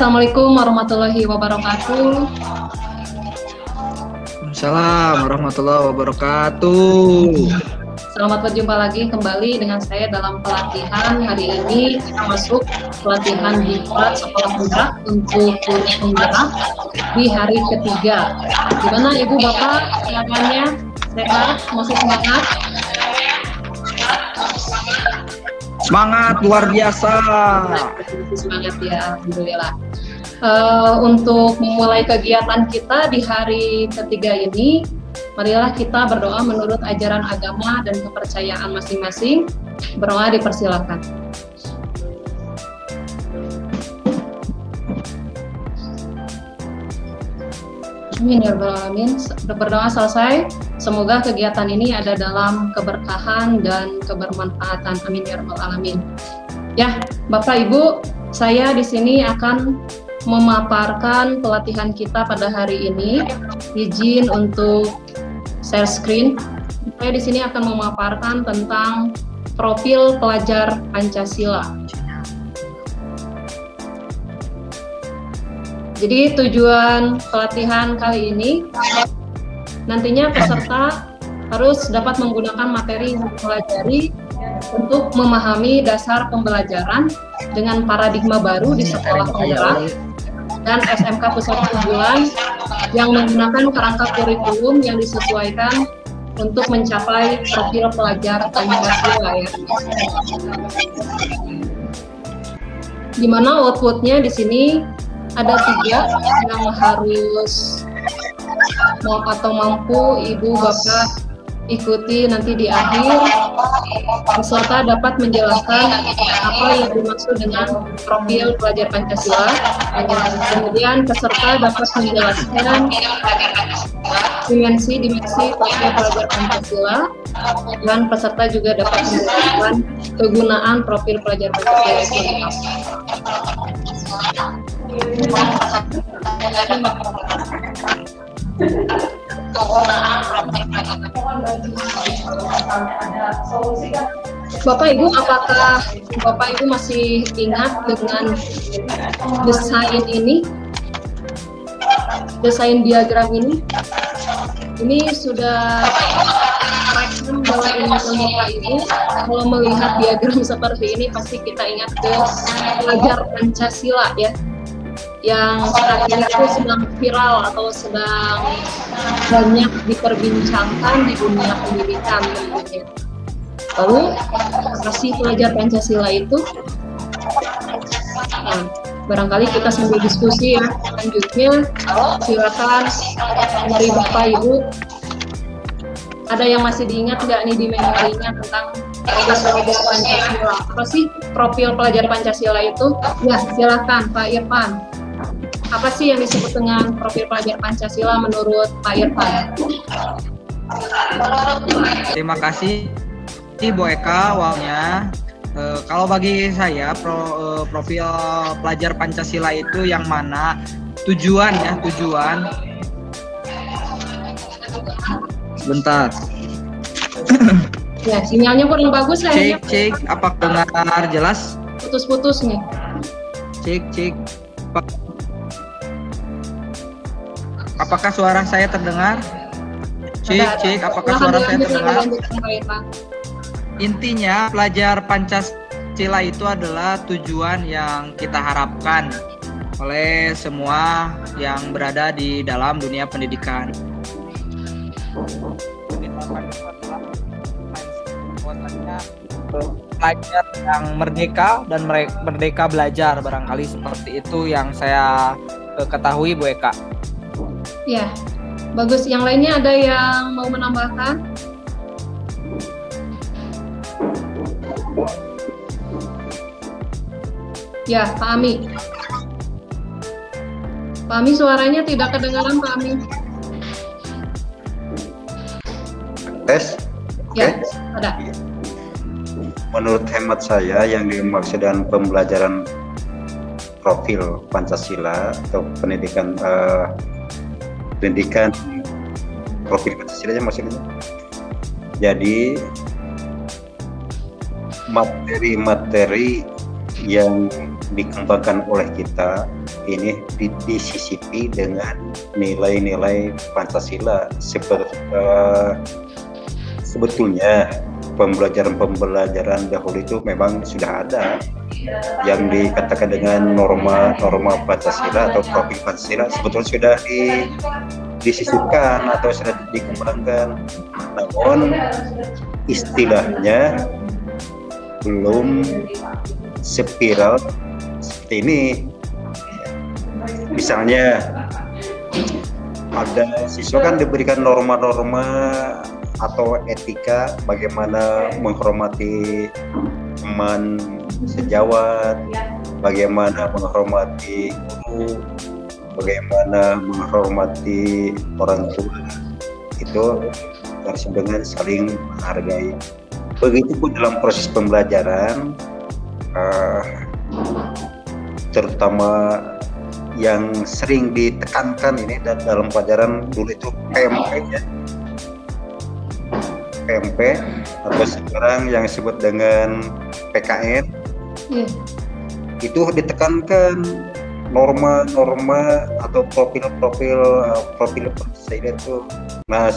Assalamualaikum warahmatullahi wabarakatuh. Assalamualaikum warahmatullahi wabarakatuh. Selamat berjumpa lagi kembali dengan saya dalam pelatihan. Hari ini kita masuk pelatihan diklat sekolah penggerak untuk guru penggerak di hari ketiga. Gimana Ibu Bapak kelihatannya? Sehat? Masih semangat? Semangat luar biasa. Semangat ya, alhamdulillah. Untuk memulai kegiatan kita di hari ketiga ini, marilah kita berdoa menurut ajaran agama dan kepercayaan masing-masing. Berdoa dipersilakan. Amin ya rabbal alamin. Berdoa selesai. Semoga kegiatan ini ada dalam keberkahan dan kebermanfaatan. Amin ya rabbal alamin. Ya, Bapak Ibu, saya di sini akan memaparkan pelatihan kita pada hari ini. Izin untuk share screen. Saya di sini akan memaparkan tentang profil pelajar Pancasila. Jadi tujuan pelatihan kali ini, nantinya peserta harus dapat menggunakan materi yang dipelajari untuk memahami dasar pembelajaran dengan paradigma baru di sekolah penggerak dan SMK Pusat Unggulan yang menggunakan kerangka kurikulum yang disesuaikan untuk mencapai profil pelajar Pancasila ya. Dimana outputnya di sini ada 3 yang harus mampu Ibu Bapak ikuti nanti di akhir. Peserta dapat menjelaskan apa yang dimaksud dengan profil pelajar Pancasila. Kemudian peserta dapat menjelaskan dimensi profil pelajar Pancasila, dan peserta juga dapat menjelaskan kegunaan profil pelajar Pancasila. Bapak Ibu, apakah Bapak Ibu masih ingat dengan desain ini? Desain diagram ini? Ini sudah rekam bahwa ini Bapak Ibu. Kalau melihat diagram seperti ini pasti kita ingat ke pelajar Pancasila ya, yang saat ini itu sedang viral atau sedang banyak diperbincangkan di dunia pendidikan tentunya. Lalu, apa sih pelajar Pancasila itu? Nah, barangkali kita sambil diskusi ya. Selanjutnya, silakan dari Bapak Ibu. Ada yang masih diingat nggak nih di memorinya tentang pelajar Pancasila? Apa sih profil pelajar Pancasila itu? Ya, silakan Pak Irfan. Apa sih yang disebut dengan profil pelajar Pancasila menurut Pak Irfan? Terima kasih Bu Eka awalnya. Kalau bagi saya profil pelajar Pancasila itu yang mana tujuan. Sebentar. Ya, sinyalnya kurang bagus kayaknya. Cek, apa dengar jelas? Putus-putus nih. Cek. Apakah suara saya terdengar? Cek, apakah suara saya terdengar? Intinya pelajar Pancasila itu adalah tujuan yang kita harapkan oleh semua yang berada di dalam dunia pendidikan. Pelajar yang merdeka dan merdeka belajar, barangkali seperti itu yang saya ketahui Bu Eka. Ya, bagus. Yang lainnya ada yang mau menambahkan? Ya, Pak Ami. Pak Ami, suaranya tidak kedengaran, Pak Ami. Tes? Ya, ada. Menurut hemat saya yang dimaksud dengan pembelajaran profil Pancasila atau pendidikan profil Pancasila maksudnya. Jadi materi-materi yang dikembangkan oleh kita ini disisipi dengan nilai-nilai Pancasila. Sebetulnya pembelajaran dahulu itu memang sudah ada yang dikatakan dengan norma Pancasila atau profil Pancasila, sebetulnya sudah disisipkan atau sudah dikembangkan, namun istilahnya belum spiral seperti ini. Misalnya ada siswa kan diberikan norma-norma atau etika bagaimana menghormati teman sejawat, bagaimana menghormati guru, bagaimana menghormati orang tua, itu harus dengan saling menghargai. Begitupun dalam proses pembelajaran, terutama yang sering ditekankan ini dalam pelajaran dulu itu PMP ya. PMP atau sekarang yang disebut dengan PKN, itu ditekankan norma-norma atau profil Pancasila itu. Nah,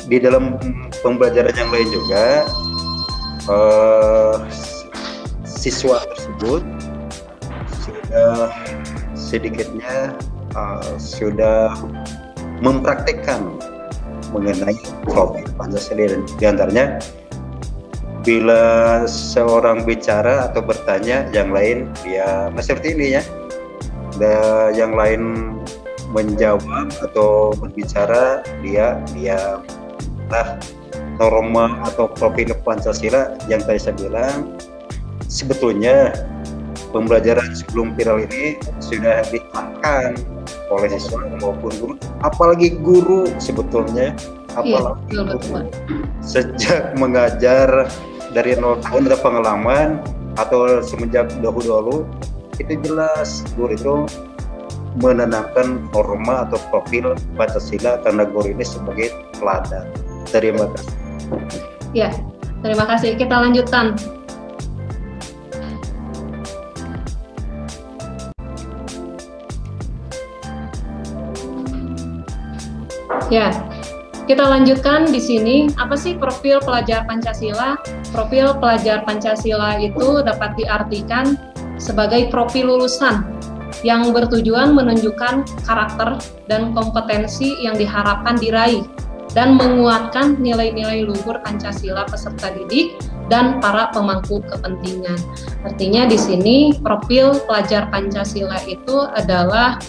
di dalam pembelajaran yang lain juga siswa tersebut sudah sedikitnya sudah mempraktikkan mengenai profil Pancasila, dan diantaranya bila seorang bicara atau bertanya, yang lain dia seperti ini ya, yang lain menjawab atau berbicara, dia nah, norma atau profil Pancasila yang tadi saya bilang. Sebetulnya pembelajaran sebelum viral ini sudah diterapkan oleh siswa maupun guru, apalagi guru sebetulnya, apalagi guru sejak mengajar dari 0 tahun ada pengalaman atau semenjak dahulu itu jelas guru itu menanamkan norma atau profil Pancasila karena guru ini sebagai teladan. Terima kasih. Ya, terima kasih. Kita lanjutkan. Ya, kita lanjutkan di sini. Apa sih profil pelajar Pancasila? Profil pelajar Pancasila itu dapat diartikan sebagai profil lulusan yang bertujuan menunjukkan karakter dan kompetensi yang diharapkan diraih dan menguatkan nilai-nilai luhur Pancasila peserta didik dan para pemangku kepentingan. Artinya di sini profil pelajar Pancasila itu adalah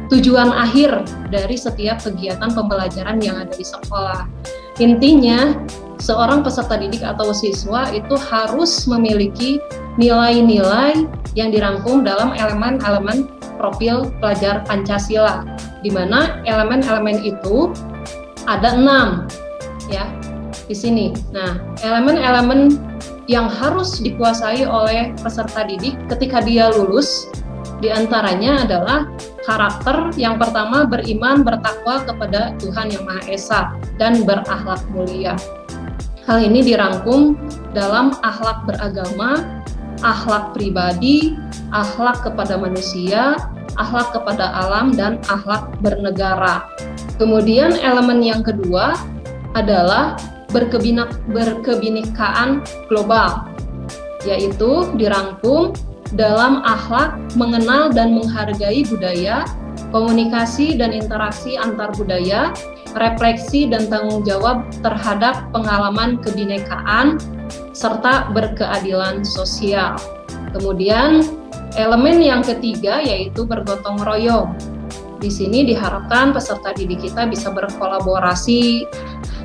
tujuan akhir dari setiap kegiatan pembelajaran yang ada di sekolah. Intinya, seorang peserta didik atau siswa itu harus memiliki nilai-nilai yang dirangkum dalam elemen-elemen profil pelajar Pancasila, di mana elemen-elemen itu ada 6 ya di sini. Nah, elemen-elemen yang harus dikuasai oleh peserta didik ketika dia lulus diantaranya adalah karakter. Yang pertama, beriman bertakwa kepada Tuhan Yang Maha Esa dan berakhlak mulia. Hal ini dirangkum dalam akhlak beragama, akhlak pribadi, akhlak kepada manusia, akhlak kepada alam, dan akhlak bernegara. Kemudian elemen yang kedua adalah berkebinekaan global, yaitu dirangkum dalam akhlak mengenal dan menghargai budaya, komunikasi dan interaksi antar budaya, refleksi dan tanggung jawab terhadap pengalaman kebinekaan, serta berkeadilan sosial. Kemudian elemen yang ketiga yaitu bergotong royong. Di sini diharapkan peserta didik kita bisa berkolaborasi,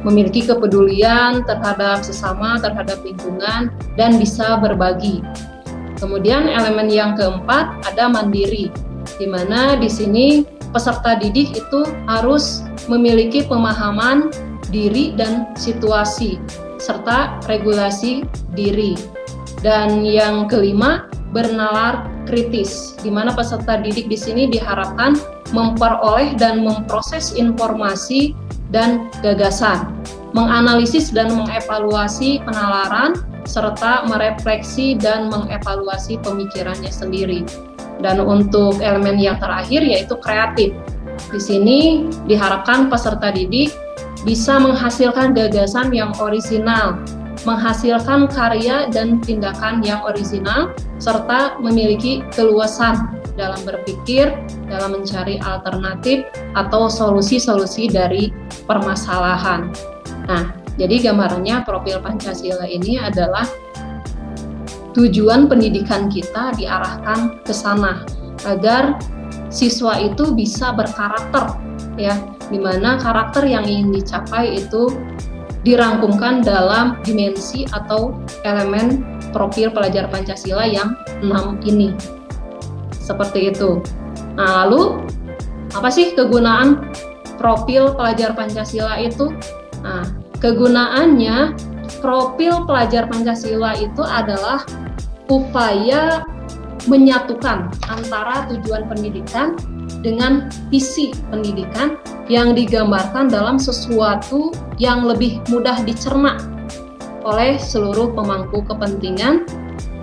memiliki kepedulian terhadap sesama, terhadap lingkungan, dan bisa berbagi. Kemudian elemen yang keempat ada mandiri, di mana di sini peserta didik itu harus memiliki pemahaman diri dan situasi, serta regulasi diri. Dan yang kelima, bernalar kritis, di mana peserta didik di sini diharapkan memperoleh dan memproses informasi dan gagasan, menganalisis dan mengevaluasi penalaran, serta merefleksi dan mengevaluasi pemikirannya sendiri. Dan untuk elemen yang terakhir yaitu kreatif. Di sini diharapkan peserta didik bisa menghasilkan gagasan yang orisinal, menghasilkan karya dan tindakan yang orisinal, serta memiliki keluasan dalam berpikir, dalam mencari alternatif atau solusi-solusi dari permasalahan. Nah, jadi gambarannya profil Pancasila ini adalah tujuan pendidikan kita diarahkan ke sana agar siswa itu bisa berkarakter, ya, di mana karakter yang ingin dicapai itu dirangkumkan dalam dimensi atau elemen profil pelajar Pancasila yang 6 ini. Seperti itu. Nah, lalu apa sih kegunaan profil pelajar Pancasila itu? Nah, kegunaannya profil pelajar Pancasila itu adalah upaya menyatukan antara tujuan pendidikan dengan visi pendidikan yang digambarkan dalam sesuatu yang lebih mudah dicerna oleh seluruh pemangku kepentingan,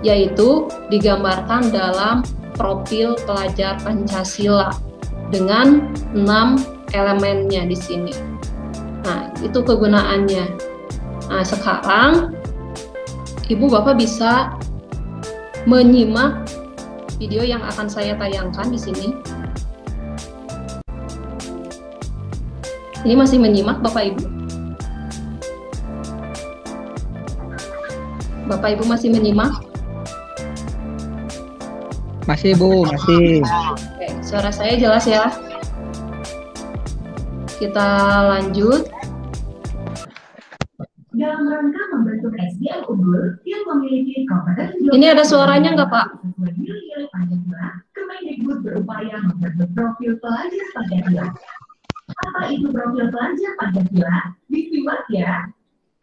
yaitu digambarkan dalam profil pelajar Pancasila dengan 6 elemennya di sini. Nah, itu kegunaannya. Nah, sekarang Ibu Bapak bisa menyimak video yang akan saya tayangkan di sini. Ini masih menyimak Bapak Ibu? Bapak Ibu masih menyimak? Masih Bu, masih. Oke, suara saya jelas ya? Kita lanjut. Dalam rangka membentuk SDM unggul yang memiliki kompetensi. Ini ada suaranya nggak Pak? Nilai-nilai Pancasila, Kemendikbud berupaya membentuk profil pelajar Pancasila. Apa itu profil pelajar Pancasila? Disimak ya.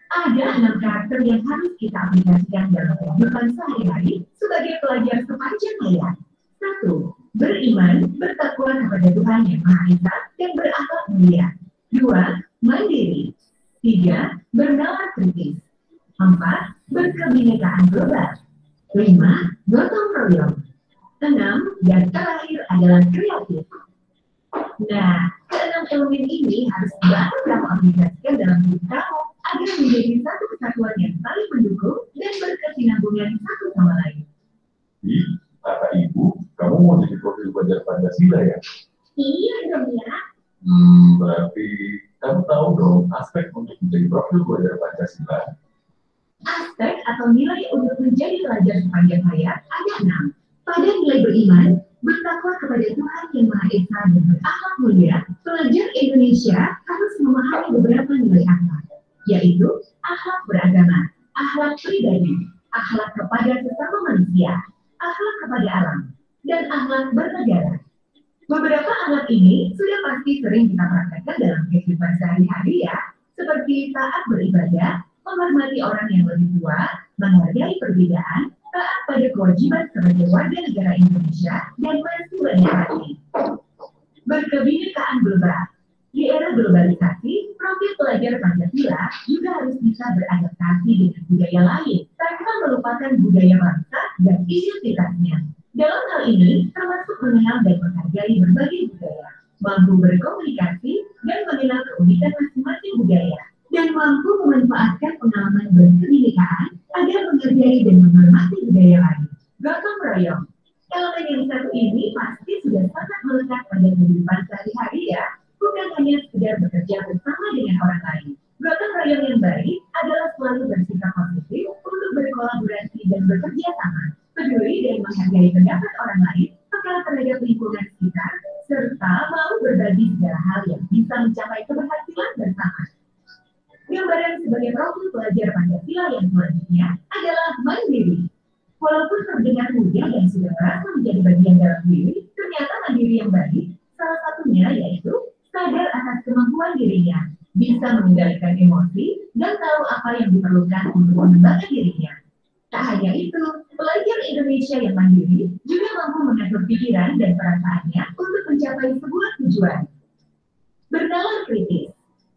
Ada 6 karakter yang harus kita aplikasikan dalam kehidupan sehari-hari sebagai pelajar sepanjang hayat. 1. Beriman, bertakwa kepada Tuhan Yang Maha Esa dan berakhlak mulia. 2. Mandiri. 3. Bernalar kritis. 4. Berkebinekaan global. 5. Gotong royong. 6. Dan terakhir adalah kreatif. Nah, ke-6 elemen ini harus banget kamu aplikasikan dalam hidup kamu agar menjadi satu kesatuan yang saling mendukung dan berkesinambungan satu sama lain. Kata Ibu, kamu mau jadi profil pelajar Pancasila ya? Iya dong ya. Berarti kamu tahu dong aspek untuk menjadi profil pelajar Pancasila. Aspek atau nilai untuk menjadi pelajar sepanjang hayat ada 6. Pada nilai beriman, bertakwa kepada Tuhan Yang Maha Esa dan berakhlak mulia, pelajar Indonesia harus memahami beberapa nilai akhlak, yaitu akhlak beragama, akhlak pribadi, akhlak kepada sesama manusia, akhlak kepada alam, dan akhlak bernegara. Beberapa akhlak ini sudah pasti sering kita praktekkan dalam kehidupan sehari-hari ya, seperti taat beribadah, menghormati orang yang lebih tua, menghargai perbedaan, taat pada kewajiban sebagai warga negara Indonesia, dan masih banyak lagi. Berkebinekaan global. Di era globalisasi, profil pelajar Pancasila juga harus bisa beradaptasi dengan budaya lain, tanpa melupakan budaya bangsa dan identitasnya. Dalam hal ini, termasuk mengenal dan menghargai berbagai budaya, mampu berkomunikasi dan mengenal keunikan masing-masing budaya, dan mampu memanfaatkan pengalaman berkebinekaan agar menghargai dan menghormati budaya lain. Gotong royong. Elemen yang satu ini pasti sudah sangat melekat pada kehidupan sehari-hari ya, bukan hanya sekedar bekerja bersama dengan orang lain. Gotong royong yang baik adalah selalu bersikap positif untuk berkolaborasi dan bekerja sama, peduli dan menghargai pendapat orang lain, peka terhadap lingkungan sekitar, serta mau berbagi segala hal yang bisa mencapai keberhasilan bersama. Gambaran sebagai profil pelajar Pancasila yang selanjutnya adalah mandiri. Walaupun terdengar mudah dan sudah merasa menjadi bagian dalam diri, ternyata mandiri yang baik, salah satunya yaitu sadar atas kemampuan dirinya, bisa mengendalikan emosi, dan tahu apa yang diperlukan untuk mengembangkan dirinya. Tak hanya itu, pelajar Indonesia yang mandiri juga mampu mengatur pikiran dan perasaannya untuk mencapai sebuah tujuan. Bernalar kritis.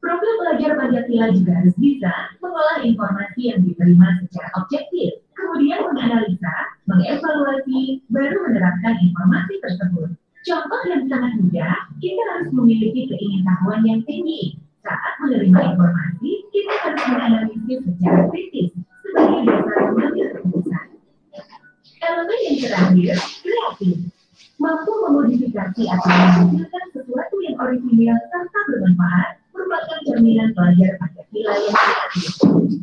Profil pelajar Pancasila juga harus bisa mengolah informasi yang diterima secara objektif, kemudian menganalisa, mengevaluasi, baru menerapkan informasi tersebut. Contoh yang sangat mudah, kita harus memiliki keingintahuan yang tinggi. Saat menerima informasi, kita harus menganalisis secara kritis sebagai dasar mengambil keputusan. Elemen yang terakhir, kreatif. Mampu memodifikasi atau menghasilkan sesuatu yang orisinil serta bermanfaat merupakan cerminan pelajar Pancasila yang kreatif.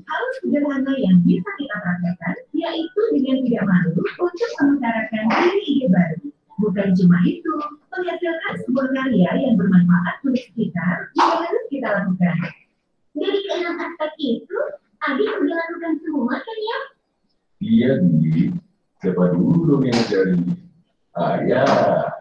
Hal sederhana yang bisa kita praktekkan yaitu dengan tidak malu untuk mengutarakan ide-ide baru. Bukan cuma itu, menghasilkan sebuah karya yang bermanfaat untuk sekitar juga harus kita lakukan. Dari keenam aspek itu, Adi sudah lakukan semua kan ya? Iya, Di. Siapa dulu dong yang dari ayah?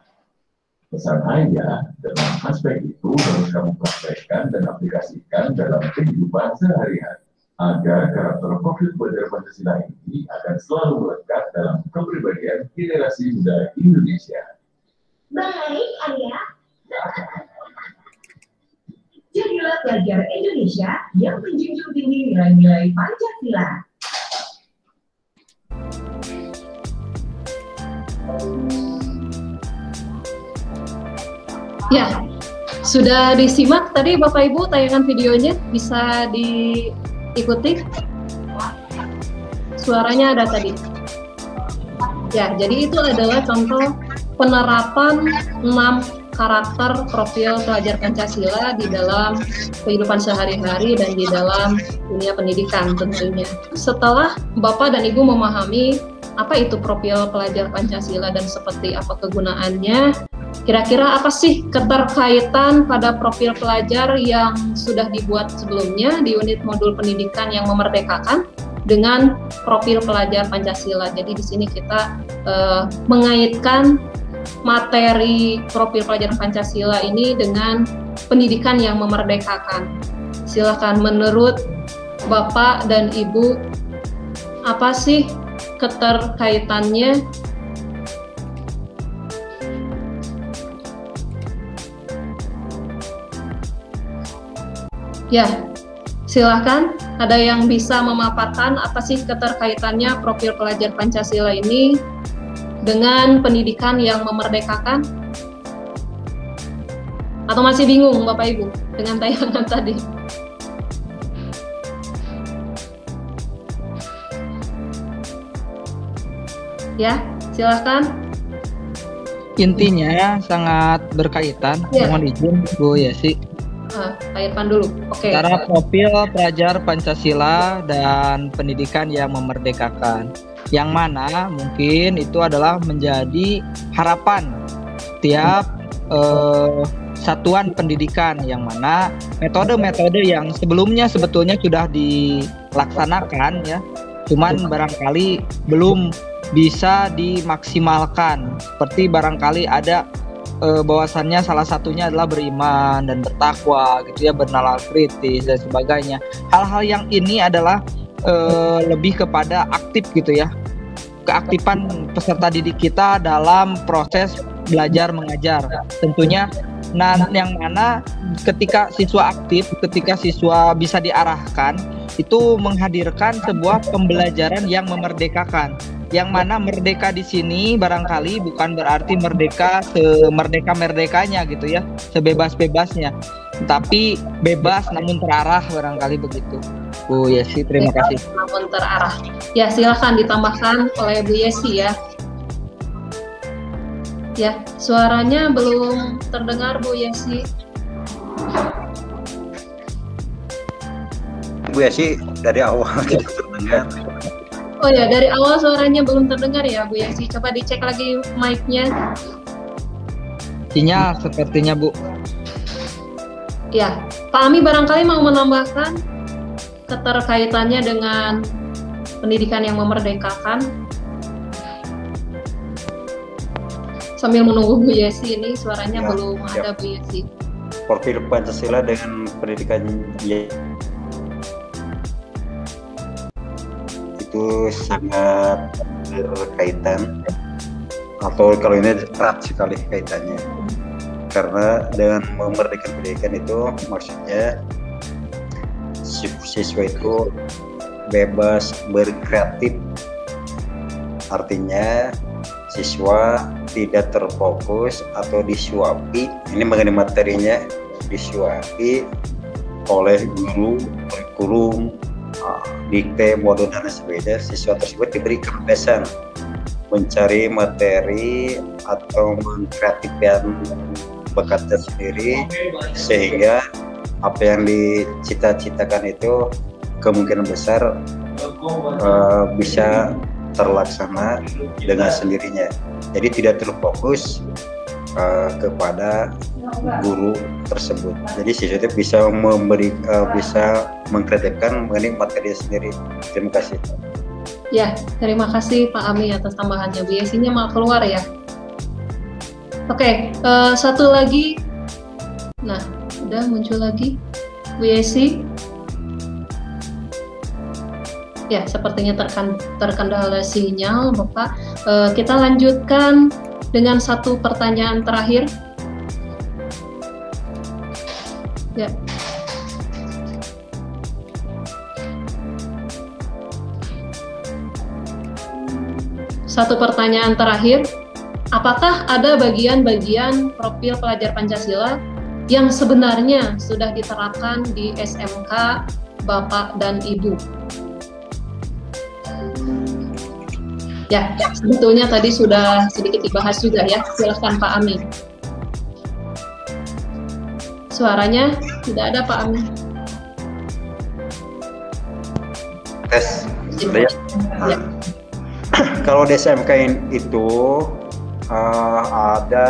Pesan ayah dalam aspek itu harus kamu praktekkan dan aplikasikan dalam kehidupan sehari-hari agar karakter profil pelajar Pancasila ini akan selalu melekat dalam kepribadian generasi muda Indonesia. Baik, Ayah. Jadilah pelajar Indonesia yang menjunjung tinggi nilai-nilai Pancasila. Ya, sudah disimak tadi Bapak Ibu tayangan videonya, bisa diikuti. Suaranya ada tadi. Ya, jadi itu adalah contoh penerapan 6 karakter profil pelajar Pancasila di dalam kehidupan sehari-hari dan di dalam dunia pendidikan tentunya. Setelah Bapak dan Ibu memahami apa itu profil pelajar Pancasila dan seperti apa kegunaannya, kira-kira apa sih keterkaitan pada profil pelajar yang sudah dibuat sebelumnya di unit modul pendidikan yang memerdekakan dengan profil pelajar Pancasila. Jadi di sini kita mengaitkan materi profil pelajar Pancasila ini dengan pendidikan yang memerdekakan. Silakan menurut Bapak dan Ibu, apa sih keterkaitannya? Ya, silakan. Ada yang bisa memaparkan apa sih keterkaitannya profil pelajar Pancasila ini dengan pendidikan yang memerdekakan? Atau masih bingung Bapak Ibu dengan tayangan tadi? Ya, silakan. Intinya sangat berkaitan. Ya. Mohon izin Bu Yesi. Pak Irfan dulu. Oke. Cara profil pelajar Pancasila dan pendidikan yang memerdekakan, yang mana mungkin itu adalah menjadi harapan setiap satuan pendidikan, yang mana metode-metode yang sebelumnya sebetulnya sudah dilaksanakan ya, cuman barangkali belum bisa dimaksimalkan. Seperti barangkali ada bahwasannya salah satunya adalah beriman dan bertakwa gitu ya, bernalar kritis dan sebagainya. Hal-hal yang ini adalah lebih kepada aktif gitu ya, keaktifan peserta didik kita dalam proses belajar mengajar tentunya. Nah, yang mana ketika siswa aktif, ketika siswa bisa diarahkan, itu menghadirkan sebuah pembelajaran yang memerdekakan. Yang mana merdeka di sini barangkali bukan berarti merdeka semerdeka-merdekanya gitu ya, sebebas-bebasnya, tapi bebas namun terarah, barangkali begitu. Bu Yesi, terima kasih. Namun terarah. Ya, silakan ditambahkan oleh Bu Yesi ya. Ya, suaranya belum terdengar Bu Yesi. Bu Yesi dari awal tidak terdengar. Oh ya, dari awal suaranya belum terdengar ya Bu Yesi. Coba dicek lagi mic-nya. Sinyal sepertinya Bu. Ya, Pak Ami barangkali mau menambahkan keterkaitannya dengan pendidikan yang memerdekakan. Sambil menunggu Bu Yesi, ini suaranya Ya, belum ada Bu Yesi. Profil Pancasila dengan pendidikan itu sangat berkaitan, atau kalau ini erat sekali kaitannya, karena dengan memerdekakan pendidikan itu maksudnya siswa itu bebas berkreatif. Artinya siswa tidak terfokus atau disuapi, ini mengenai materinya, disuapi oleh guru, kurikulum, dikte, modul dan sebagainya. Siswa tersebut diberi kebebasan mencari materi atau mengkreatifkan bakatnya sendiri, sehingga apa yang dicita-citakan itu kemungkinan besar bisa terlaksana dengan sendirinya. Jadi tidak terfokus kepada guru tersebut. Jadi siswa itu bisa bisa mengkreatifkan mengenai materi sendiri. Terima kasih. Ya, terima kasih Pak Ami atas tambahannya. Bu Yesinya mau keluar ya. Oke, satu lagi. Nah, udah muncul lagi. Bu Yesi. Ya, sepertinya terkendala sinyal, Bapak. Kita lanjutkan dengan satu pertanyaan terakhir. Ya. Satu pertanyaan terakhir. Apakah ada bagian-bagian profil pelajar Pancasila yang sebenarnya sudah diterapkan di SMK Bapak dan Ibu? Ya, sebetulnya tadi sudah sedikit dibahas juga ya. Silakan Pak Ami. Suaranya tidak ada Pak Ami. Tes. Sudah ya? Ya. Kalau di SMK itu ada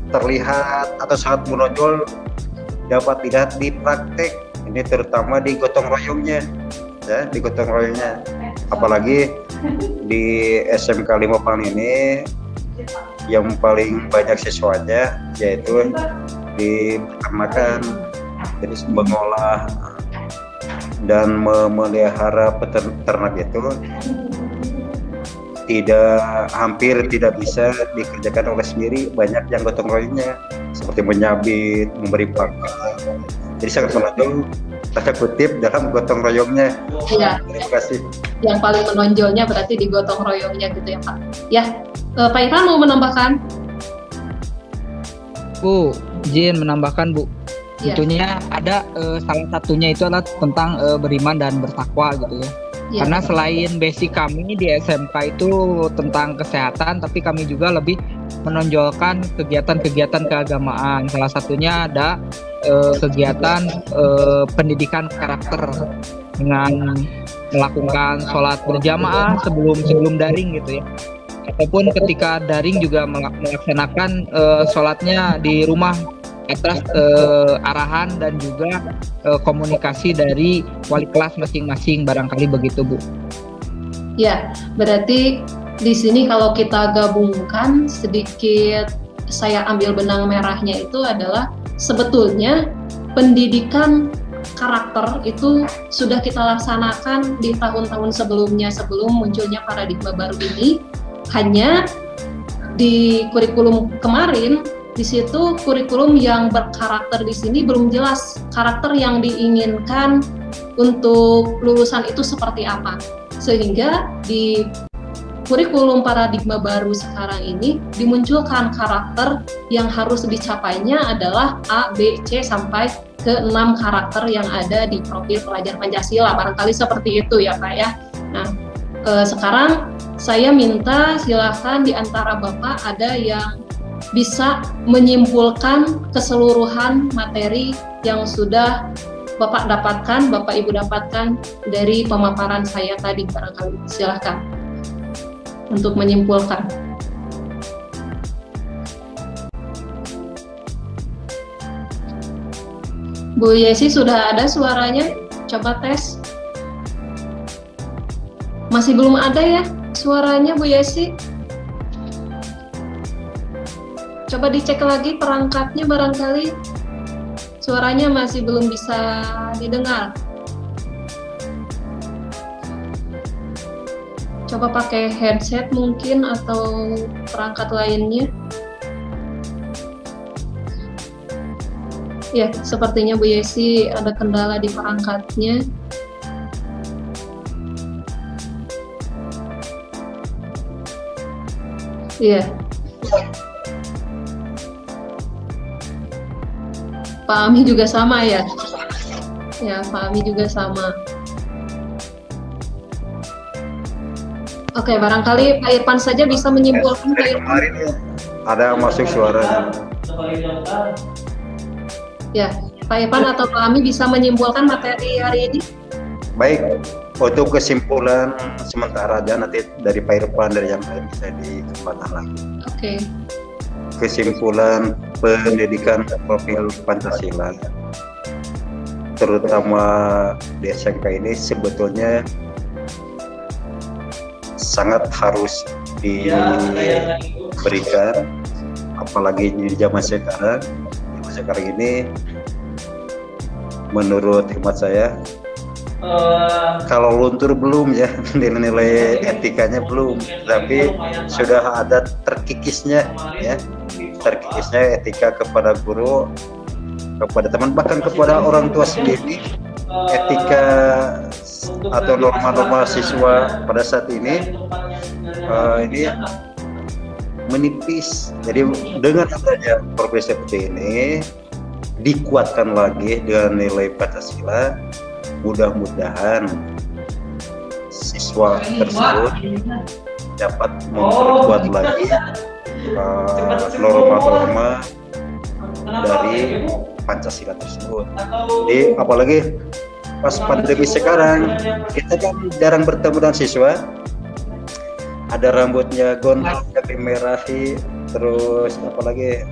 terlihat atau sangat menonjol dapat dilihat di praktek, ini terutama di gotong royongnya, ya, di gotong royongnya. Apalagi di SMK 5 Pan ini yang paling banyak siswanya yaitu di peternakan, jadi mengolah dan memelihara peternak itu hampir tidak bisa dikerjakan oleh sendiri, banyak yang gotong royongnya seperti menyabit, memberi pakan. Jadi sangat menonjol tanda kutip dalam gotong royongnya. Iya. Terima kasih. Yang paling menonjolnya berarti di gotong royongnya gitu ya Pak. Ya, Pak Irfan mau menambahkan? Bu, izin menambahkan Bu. Ya. Tentunya ada salah satunya itu adalah tentang beriman dan bertakwa gitu ya. Ya. Karena selain basic kami di SMK itu tentang kesehatan, tapi kami juga lebih menonjolkan kegiatan-kegiatan keagamaan. Salah satunya ada kegiatan pendidikan karakter dengan melakukan sholat berjamaah sebelum daring gitu ya. Ataupun ketika daring juga melaksanakan sholatnya di rumah atas arahan dan juga komunikasi dari wali kelas masing-masing, barangkali begitu Bu. Ya, berarti di sini kalau kita gabungkan sedikit, saya ambil benang merahnya itu adalah sebetulnya pendidikan karakter itu sudah kita laksanakan di tahun-tahun sebelumnya, sebelum munculnya paradigma baru ini. Hanya di kurikulum kemarin, di situ kurikulum yang berkarakter di sini belum jelas karakter yang diinginkan untuk lulusan itu seperti apa. Sehingga di kurikulum paradigma baru sekarang ini dimunculkan karakter yang harus dicapainya adalah A, B, C sampai ke 6 karakter yang ada di profil pelajar Pancasila. Barangkali seperti itu ya Pak ya. Nah, sekarang saya minta silakan di antara Bapak ada yang bisa menyimpulkan keseluruhan materi yang sudah Bapak dapatkan, Bapak Ibu dapatkan dari pemaparan saya tadi, barangkali. Silakan untuk menyimpulkan. Bu Yesi sudah ada suaranya? Coba tes. Masih belum ada ya suaranya Bu Yesi? Coba dicek lagi perangkatnya, barangkali suaranya masih belum bisa didengar. Coba pakai headset mungkin atau perangkat lainnya. Ya, sepertinya Bu Yesi ada kendala di perangkatnya. Iya. Pak Ami juga sama ya? Ya, Pak Ami juga sama. Oke, barangkali Pak Irfan saja bisa menyimpulkan. Pak Irfan. Kemarin ada masuk suara. Ya, Pak Irfan atau Pak Ami bisa menyimpulkan materi hari ini? Baik, untuk kesimpulan sementara aja nanti dari Pak Irfan dari yang lain bisa dikembangkan lagi. Oke. Kesimpulan pendidikan profil Pancasila, terutama di SMK ini sebetulnya sangat harus diberikan, apalagi di zaman sekarang. Sekarang ini menurut hemat saya kalau luntur belum ya, nilai-nilai etikanya belum, tapi sudah ada terkikisnya ya, terkikisnya etika kepada guru, kepada teman, bahkan kepada orang tua sendiri. Etika atau norma-norma siswa pada saat ini ini menipis. Jadi dengan adanya progres seperti ini dikuatkan lagi dengan nilai Pancasila, mudah-mudahan siswa tersebut dapat memperkuat lagi norma-norma dari Pancasila tersebut. Jadi apalagi pas pandemi sekarang, kita kan jarang bertemu dengan siswa. Ada rambutnya gondrong yang dimerahi, terus apalagi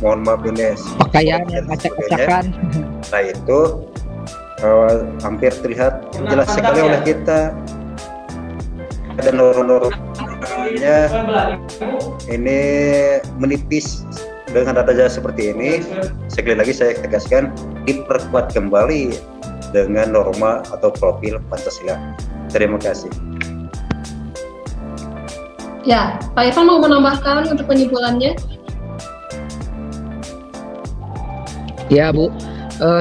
mohon maaf ini pakaian yang acak-acakan. Nah itu hampir terlihat jelas sekali oleh kita. Ada norma-normanya ini menipis. Dengan adanya seperti ini, sekali lagi saya tegaskan, diperkuat kembali dengan norma atau profil Pancasila. Terima kasih. Ya, Pak Irfan mau menambahkan untuk penyimpulannya? Ya Bu,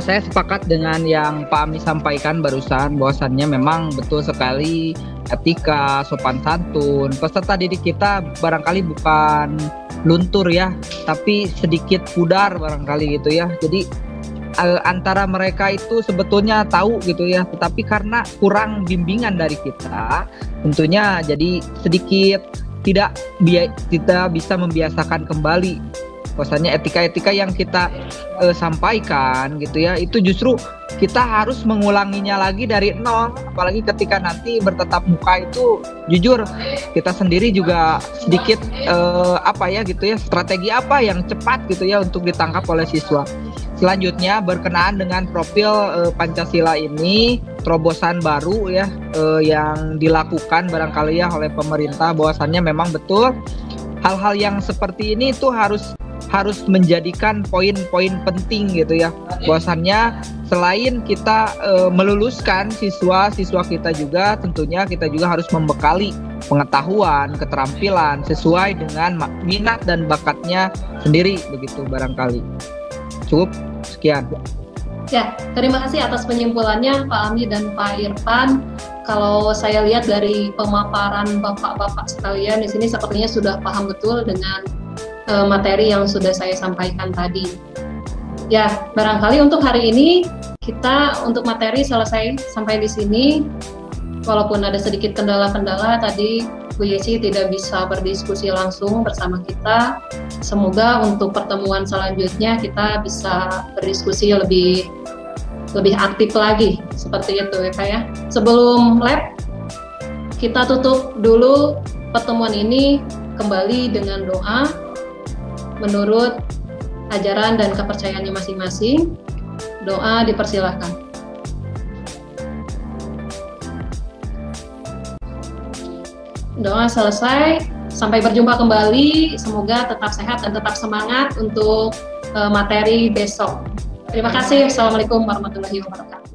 saya sepakat dengan yang Pak Ami sampaikan barusan, bahwasannya memang betul sekali etika, sopan santun, peserta didik kita barangkali bukan luntur ya, tapi sedikit pudar barangkali gitu ya. Jadi antara mereka itu sebetulnya tahu gitu ya, tetapi karena kurang bimbingan dari kita, tentunya jadi sedikit tidak bisa membiasakan kembali bahwasanya etika-etika yang kita sampaikan gitu ya, itu justru kita harus mengulanginya lagi dari nol. Apalagi ketika nanti bertatap muka itu, jujur kita sendiri juga sedikit apa ya gitu ya, strategi apa yang cepat gitu ya untuk ditangkap oleh siswa. Selanjutnya berkenaan dengan profil Pancasila ini, terobosan baru ya yang dilakukan barangkali ya oleh pemerintah, bahwasannya memang betul hal-hal yang seperti ini itu harus menjadikan poin-poin penting gitu ya, bahwasannya selain kita meluluskan siswa kita juga, tentunya kita juga harus membekali pengetahuan, keterampilan sesuai dengan minat dan bakatnya sendiri begitu barangkali. Cukup sekian. Ya, terima kasih atas penyimpulannya Pak Ami dan Pak Irfan. Kalau saya lihat dari pemaparan bapak-bapak sekalian di sini sepertinya sudah paham betul dengan materi yang sudah saya sampaikan tadi. Ya, barangkali untuk hari ini kita untuk materi selesai sampai di sini. Walaupun ada sedikit kendala-kendala tadi, Bu Yesi tidak bisa berdiskusi langsung bersama kita. Semoga untuk pertemuan selanjutnya kita bisa berdiskusi lebih aktif lagi, seperti itu ya Pak ya. Sebelum lab, kita tutup dulu pertemuan ini kembali dengan doa menurut ajaran dan kepercayaannya masing-masing. Doa dipersilahkan. Doa selesai, sampai berjumpa kembali. Semoga tetap sehat dan tetap semangat untuk materi besok. Terima kasih. Assalamualaikum warahmatullahi wabarakatuh.